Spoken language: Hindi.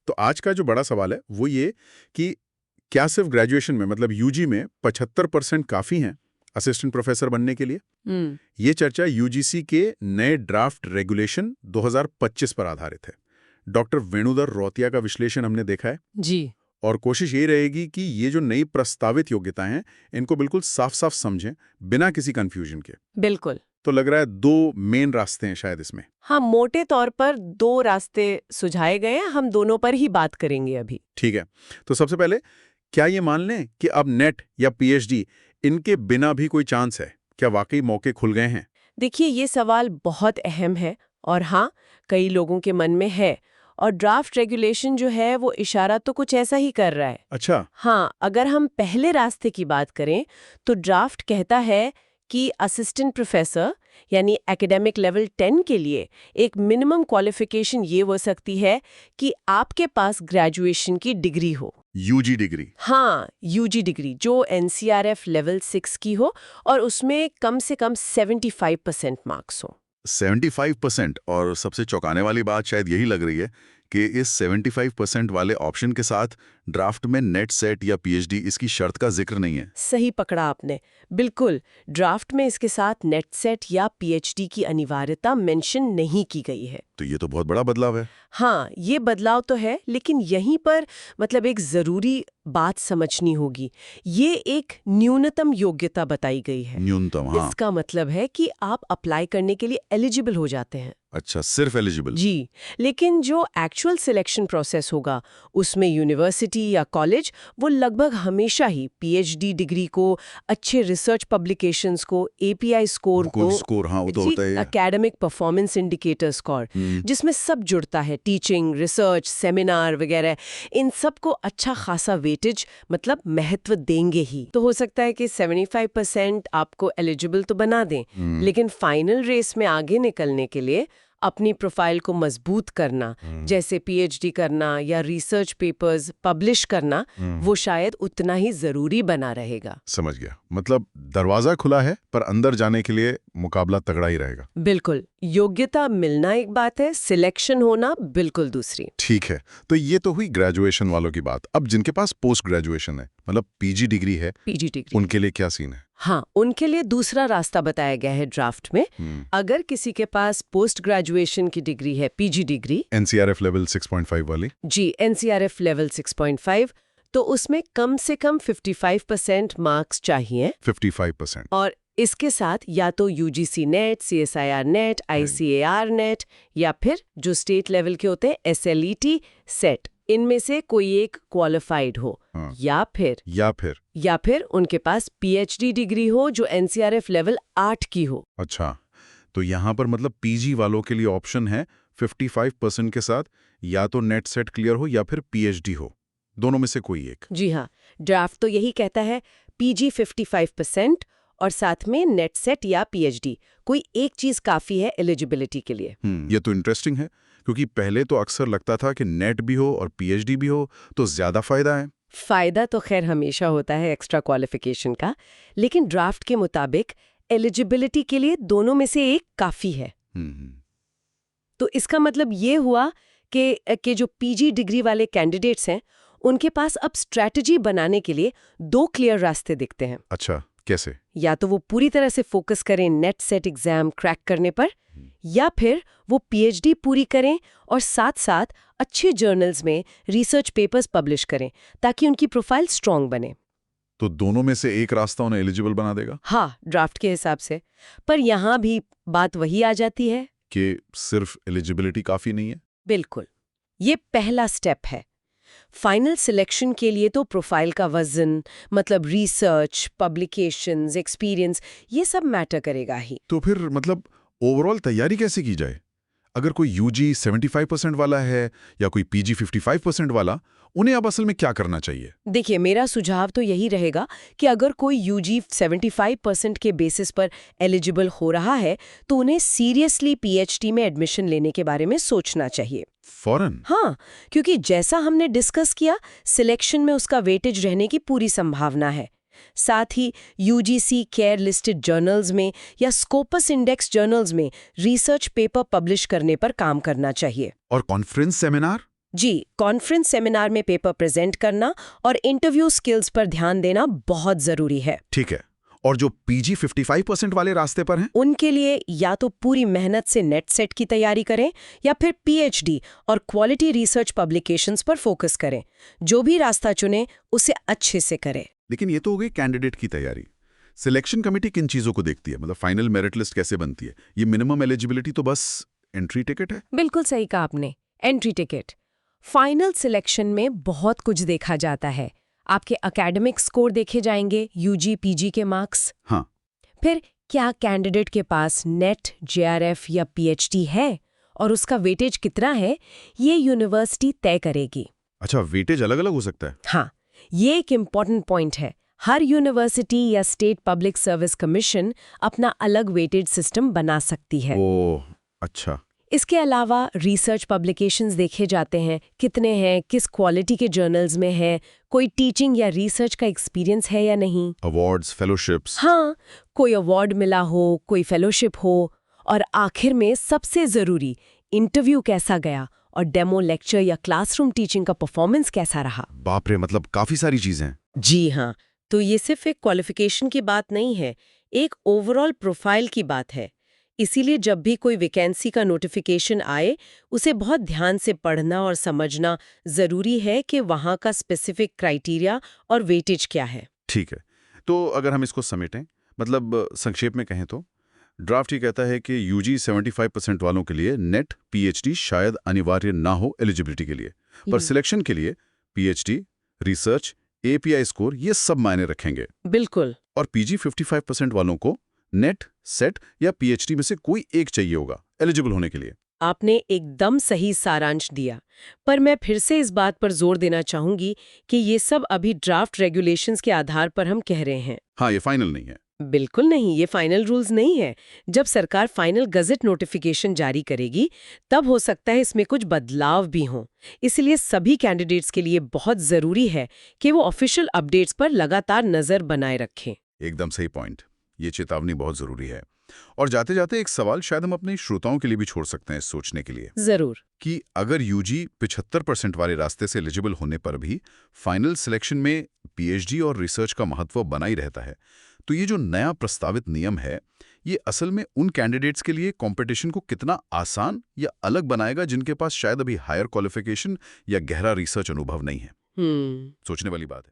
तो आज का जो बड़ा सवाल है वो ये कि क्या सिर्फ ग्रेजुएशन में मतलब यूजी में 75% काफ़ी हैं असिस्टेंट प्रोफेसर बनने के लिए? ये चर्चा यूजीसी के नए ड्राफ्ट रेगुलेशन 2025 पर आधारित है। डॉक्टर वेणुधर रोतिया का विश्लेषण हमने देखा है जी। और कोशिश यही रहेगी कि ये जो नई प्रस्तावित योग्यताएं हैं इनको बिल्कुल साफ साफ समझें बिना किसी कंफ्यूजन के। बिल्कुल। तो लग रहा है 2 मेन रास्ते हैं शायद इसमें। हाँ, मोटे तौर पर 2 रास्ते सुझाए गए हैं, हम दोनों पर ही बात करेंगे अभी। ठीक है, तो सबसे पहले क्या ये मान लें कि अब नेट या पीएचडी इनके बिना भी कोई चांस है? क्या वाकई मौके खुल गए हैं? देखिए, ये सवाल बहुत अहम है और हाँ, कई लोगों के मन में है और ड्राफ्ट रेगुलेशन जो है वो इशारा तो कुछ ऐसा ही कर रहा है। अच्छा। हाँ, अगर हम पहले रास्ते की बात करें तो ड्राफ्ट कहता है कि असिस्टेंट प्रोफेसर यानी एकेडमिक लेवल 10 के लिए एक मिनिमम क्वालिफिकेशन ये हो सकती है कि आपके पास ग्रेजुएशन की डिग्री हो। UG degree? हाँ, यूजी डिग्री जो एनसीआरएफ लेवल 6 की हो और उसमें कम से कम 75% मार्क्स हो। 75%। और सबसे चौंकाने वाली बात शायद यही लग रही है कि इस 75% वाले ऑप्शन के साथ ड्राफ्ट में नेट सेट या पीएचडी इसकी शर्त का जिक्र नहीं है। सही पकड़ा आपने, बिल्कुल। ड्राफ्ट में इसके साथ नेट सेट या पीएचडी की अनिवार्यता मेंशन नहीं की गई है। तो ये तो बहुत बड़ा बदलाव है। हाँ, ये बदलाव तो है, लेकिन यहीं पर मतलब एक जरूरी बात समझनी होगी। ये एक न्यूनतम योग्यता बताई गई है। न्यूनतम, हाँ। इसका मतलब है कि आप अप्लाई करने के लिए एलिजिबल हो जाते हैं। अच्छा, सिर्फ एलिजिबल? जी, लेकिन जो एक्चुअल सिलेक्शन प्रोसेस होगा उसमें यूनिवर्सिटी या कॉलेज वो लगभग हमेशा ही पीएचडी डिग्री को, अच्छे रिसर्च पब्लिकेशंस को, एपीआई स्कोर को, स्कोर, हाँ, वो तो होता है। एकेडमिक परफॉर्मेंस इंडिकेटर स्कोर, जिसमें सब जुड़ता है, टीचिंग, रिसर्च, सेमिनार वगैरह, इन सब को अच्छा खासा वेटेज मतलब महत्व देंगे ही। तो हो सकता है कि 75% आपको एलिजिबल तो बना दें, लेकिन फाइनल रेस में आगे निकलने के लिए अपनी प्रोफाइल को मजबूत करना, जैसे पीएचडी करना या रिसर्च पेपर्स पब्लिश करना, वो शायद उतना ही जरूरी बना रहेगा। समझ गया, मतलब दरवाजा खुला है पर अंदर जाने के लिए मुकाबला तगड़ा ही रहेगा। बिल्कुल, योग्यता मिलना एक बात है, सिलेक्शन होना बिल्कुल दूसरी। ठीक है, तो ये तो हुई ग्रेजुएशन वालों की बात। अब जिनके पास पोस्ट ग्रेजुएशन है मतलब पीजी डिग्री है, उनके लिए क्या सीन है? हाँ, उनके लिए दूसरा रास्ता बताया गया है ड्राफ्ट में। अगर किसी के पास पोस्ट ग्रेजुएशन की डिग्री है, पीजी डिग्री, एनसीआरएफ लेवल 6.5 वाली, जी, एनसीआरएफ लेवल 6.5, तो उसमें कम से कम 55% मार्क्स चाहिए। 55%। और इसके साथ या तो UGC net, CSIR net, ICAR net या फिर जो स्टेट लेवल के होते हैं एसएलईटी सेट, इनमें से कोई एक क्वालिफाइड हो। हाँ। या फिर उनके पास पीएचडी डिग्री हो जो एनसीआरएफ लेवल 8 की हो। अच्छा, तो यहाँ पर मतलब पीजी वालों के लिए ऑप्शन है 55% के साथ या तो नेट सेट क्लियर हो या फिर पीएचडी हो, दोनों में से कोई एक। जी हाँ, ड्राफ्ट तो यही कहता है, पीजी 55% और साथ में नेट सेट या पीएचडी, कोई एक चीज काफी है एलिजिबिलिटी के लिए। ये तो इंटरेस्टिंग है, क्योंकि पहले तो अक्सर लगता था कि नेट भी हो और पीएचडी भी हो तो ज्यादा फायदा है। फायदा तो खैर हमेशा होता है एक्स्ट्रा क्वालिफिकेशन का, लेकिन ड्राफ्ट के मुताबिक एलिजिबिलिटी के लिए दोनों में से एक काफी है। तो इसका मतलब ये हुआ कि जो पीजी डिग्री वाले कैंडिडेट्स हैं उनके पास अब स्ट्रैटेजी बनाने के लिए 2 क्लियर रास्ते दिखते हैं। अच्छा, कैसे? या तो वो पूरी तरह से फोकस करें नेट सेट एग्जाम क्रैक करने पर, या फिर वो पीएचडी पूरी करें और साथ साथ अच्छे जर्नल्स में रिसर्च पेपर्स पब्लिश करें ताकि उनकी प्रोफाइल स्ट्रांग बने। तो दोनों में से एक रास्ता उन्हें एलिजिबल बना देगा? हाँ, ड्राफ्ट के हिसाब से। पर यहाँ भी बात वही आ जाती है कि सिर्फ एलिजिबिलिटी काफी नहीं है। बिल्कुल, ये पहला स्टेप है। फाइनल सिलेक्शन के लिए तो प्रोफाइल का वजन, मतलब रिसर्च, पब्लिकेशंस, एक्सपीरियंस, ये सब मैटर करेगा ही। तो फिर मतलब ओवरऑल तैयारी कैसे की जाए? अगर कोई यूजी 75% वाला है या कोई पीजी 55% वाला, उन्हें अब असल में क्या करना चाहिए? देखिए, मेरा सुझाव तो यही रहेगा कि अगर कोई यूजी 75% के बेसिस पर एलिजिबल हो रहा है तो उन्हें सीरियसली पीएचडी में एडमिशन लेने के बारे में सोचना चाहिए। फौरन? हाँ, क्योंकि जैसा हमने डिस्कस किया, सिलेक्शन में उसका वेटेज रहने की पूरी संभावना है। साथ ही यूजीसी केयर लिस्टेड जर्नल्स में या स्कोपस इंडेक्स जर्नल्स में रिसर्च पेपर पब्लिश करने पर काम करना चाहिए। और कॉन्फ्रेंस सेमिनार? जी, कॉन्फ्रेंस सेमिनार में पेपर प्रेजेंट करना और इंटरव्यू स्किल्स पर ध्यान देना बहुत जरूरी है। ठीक है। और जो पीजी 55% वाले रास्ते पर हैं, उनके लिए या तो पूरी मेहनत से नेट सेट की तैयारी करें या फिर पीएचडी और क्वालिटी रिसर्च पब्लिकेशंस पर फोकस करें। जो भी रास्ता चुने उसे अच्छे से करें। लेकिन ये तो हो गई कैंडिडेट की तैयारी। सिलेक्शन कमेटी किन चीजों को देखती है? मतलब फाइनल मेरिट लिस्ट कैसे बनती है? ये मिनिमम एलिजिबिलिटी तो बस एंट्री टिकट है। बिल्कुल सही कहा आपने, एंट्री टिकट। फाइनल सिलेक्शन में बहुत कुछ देखा जाता है। आपके एकेडमिक स्कोर देखे जाएंगे, यूजी पीजी के मार्क्स। हाँ। फिर क्या कैंडिडेट के पास नेट, जेआरएफ या पीएचडी है और उसका वेटेज कितना है, ये यूनिवर्सिटी तय करेगी। अच्छा, वेटेज अलग अलग हो सकता है? हाँ, ये एक इम्पॉर्टेंट पॉइंट है। हर यूनिवर्सिटी या स्टेट पब्लिक सर्विस कमीशन अपना अलग वेटेज सिस्टम बना सकती है। ओह, अच्छा। इसके अलावा रिसर्च पब्लिकेशंस देखे जाते हैं, कितने हैं, किस क्वालिटी के जर्नल्स में है, कोई टीचिंग या रिसर्च का एक्सपीरियंस है या नहीं। Awards, fellowships. हाँ, कोई अवार्ड मिला हो, कोई फेलोशिप हो। और आखिर में सबसे जरूरी, इंटरव्यू कैसा गया और डेमो लेक्चर या क्लासरूम टीचिंग का परफॉर्मेंस कैसा रहा। बाप रे, मतलब काफी सारी चीजें हैं। जी हाँ, तो ये सिर्फ एक क्वालिफिकेशन की बात नहीं है, एक ओवरऑल प्रोफाइल की बात है। इसीलिए जब भी कोई वैकेंसी का नोटिफिकेशन आए, उसे बहुत ध्यान से पढ़ना और समझना जरूरी है कि वहाँ का स्पेसिफिक क्राइटेरिया और वेटेज क्या है। ठीक है, तो अगर हम इसको समेटें, मतलब संक्षेप में कहें तो ड्राफ्ट ये कहता है कि यूजी 75% वालों के लिए नेट पीएचडी शायद अनिवार्य ना हो एलिजिबिलिटी के लिए, पर सिलेक्शन के लिए पीएचडी, रिसर्च, एपीआई स्कोर ये सब मायने रखेंगे। बिल्कुल। और पीजी 55% वालों को नेट, सेट या पीएचडी में से कोई एक चाहिए होगा एलिजिबल होने के लिए। आपने एकदम सही सारांश दिया, पर मैं फिर से इस बात पर जोर देना चाहूंगी कि ये सब अभी ड्राफ्ट रेगुलेशंस के आधार पर हम कह रहे हैं। हाँ, ये फाइनल नहीं है। बिल्कुल नहीं, ये फाइनल रूल्स नहीं है। जब सरकार फाइनल गजट नोटिफिकेशन जारी करेगी, तब हो सकता है इसमें कुछ बदलाव भी हों। इसलिए सभी कैंडिडेट्स के लिए बहुत जरूरी है कि वो ऑफिशियल अपडेट्स पर लगातार नजर बनाए रखें। एकदम सही पॉइंट। ये चेतावनी बहुत जरूरी है। और जाते जाते एक सवाल शायद हम अपने श्रोताओं के लिए भी छोड़ सकते हैं सोचने के लिए, जरूर, कि अगर यूजी 75% वाले रास्ते से एलिजिबल होने पर भी फाइनल सिलेक्शन में पीएचडी और रिसर्च का महत्व बना ही रहता है, तो ये जो नया प्रस्तावित नियम है, ये असल में उन कैंडिडेट्स के लिए कंपटीशन को कितना आसान या अलग बनाएगा जिनके पास शायद अभी हायर क्वालिफिकेशन या गहरा रिसर्च अनुभव नहीं है। सोचने वाली बात है।